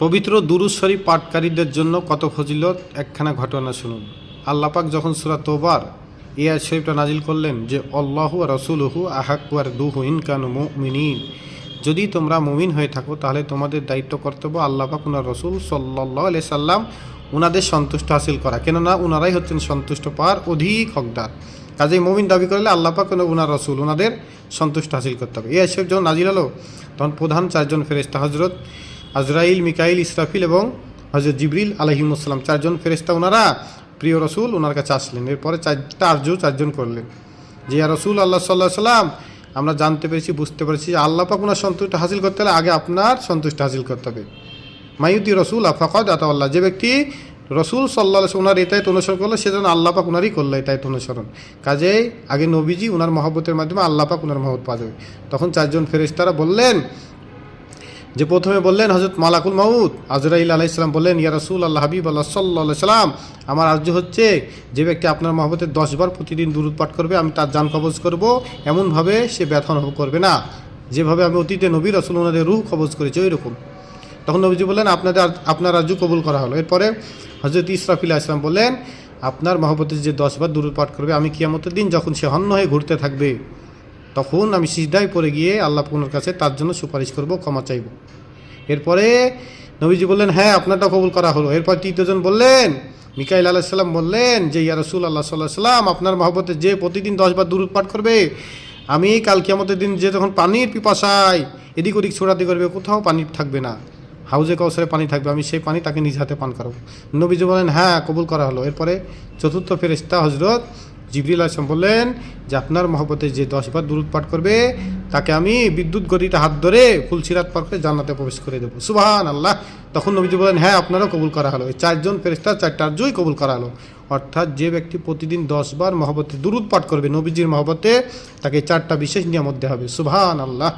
পবিত্র দুরূদ শরীফ পাঠকারীদের জন্য কত ফজিলত একখানা ঘটনা শুনুন। আল্লাহ পাক যখন সূরা তওবার এই আয়াত শরীফটা নাজিল করলেন যে আল্লাহু ওয়া রাসূলুহু আহাক্কু আরদুহু ইন কানু মুমিনিন, যদি তোমরা মুমিন হয়ে থাকো তাহলে তোমাদের দায়িত্ব কর্তব্য আল্লাহ পাক ওনার রাসূল সাল্লাল্লাহু আলাইহি সাল্লাম ওনাদের সন্তুষ্ট হাসিল করা, কেননা ওনারাই হচ্ছেন সন্তুষ্ট পাওয়ার অধিক হকদার। কাজেই মুমিন দাবি করলে আল্লাহ পাক ওনার রাসূল ওনাদের সন্তুষ্ট হাসিল করতে হবে। এই আয়াত শরীফ যখন নাজিল হলো তখন প্রধান চারজন ফেরেশতা হযরত আজরাইল, মিকাইল, ইসরাফিল এবং হযরত জিবরিল আলাইহিমুসসালাম চারজন ফেরেশতা ওনারা প্রিয় রসুল ওনার কাছে আসলেন। এরপরে চারজন করলেন যে ইয়া রসুল আল্লাহ সাল্লাল্লাহু আলাইহি সাল্লাম, আমরা জানতে পেরেছি, বুঝতে পেরেছি যে আল্লাহ পাক ওনার সন্তুষ্ট হাসিল করতে হলে আগে আপনার সন্তুষ্ট হাসিল করতে হবে। মাইয়ুতি রসুল ফাকাদ আতাআল্লাহ, যে ব্যক্তি রসুল সাল্লাল্লাহু আলাইহি ওনার এটাই অনুসরণ করলো সেজন্য আল্লাহ পাক ওনারই করলো এটাই অনুসরণ। কাজেই আগে নবীজি ওনার মহব্বতের মাধ্যমে আল্লাহ পাক ওনার মহব্বত পাওয়া যাবে। তখন চারজন ফেরেশতারা বললেন যে প্রথমে বললেন হযরত মালাকুল মাউত আজরাইল আলাইহিস সালাম বললেন ইয়া রাসূল আল্লাহ হাবিব আল্লাহ সাল্লাল্লাহু আলাইহি সাল্লাম, আমার আরজ হচ্ছে যে ব্যক্তি আপনার মহব্বতের 10 বার প্রতিদিন দুরূদ পাঠ করবে আমি তার জান কবজ করব, এমনভাবে সে ব্যথা অনুভব করবে না যেভাবে আমি অতীতে নবী রাসূল ওনাদের রূহ কবজ করেছি ওই রকম। তখন নবীজি বললেন আপনার আরজু কবুল করা হলো। এরপরে হযরত ইসরাফিল আলাইহিস সালাম বললেন আপনার মহব্বতের যে 10 বার দুরূদ পাঠ করবে আমি কিয়ামতের দিন যখন সে হন্য হয়ে ঘুরতে থাকবে তখন আমি সিজদায় পড়ে গিয়ে আল্লাহ পাকের কাছে তার জন্য সুপারিশ করব, ক্ষমা চাইব। এরপরে নবীজি বললেন হ্যাঁ আপনারটা কবুল করা হলো। এরপর তৃতীয়জন বললেন মিকাইল আলাইহিস সালাম বললেন যে ইয়া রাসূল আল্লাহ সাল্লাল্লাহু আলাইহি সাল্লাম, আপনার মহব্বতে যে প্রতিদিন 10 বার দুরূদ পাঠ করবে আমি কাল কিয়ামতের দিন যে তখন পানির পিপাসায় এদিক ওদিক ছোড়াতে করবে, কোথাও পানি থাকবে না, হাউজে কাউসারে পানি থাকবে, আমি সেই পানি তাকে নিজ হাতে পান করাবো। নবীজি বলেন হ্যাঁ কবুল করা হলো। এরপরে চতুর্থ ফেরেশতা হযরত জিবরিল আলাইহিস সালাম বললেন যে আপনার মহব্বতে যে 10 বার দুরূদ পাঠ করবে তাকে আমি বিদ্যুৎ গতিতে হাত ধরে ফুলসিরাত পার করে জান্নাতে প্রবেশ করে দেবো, সুবহানাল্লাহ। তখন নবীজি বলেন হ্যাঁ আপনারও কবুল করা হলো। এই চারজন ফেরেশতা চারটা আরজুই কবুল করা হলো। অর্থাৎ যে ব্যক্তি প্রতিদিন 10 বার মহব্বতে দুরূদ পাঠ করবে নবীজির মহব্বতে তাকে 4টা বিশেষ নিয়ামত দেওয়া হবে, সুবহানাল্লাহ।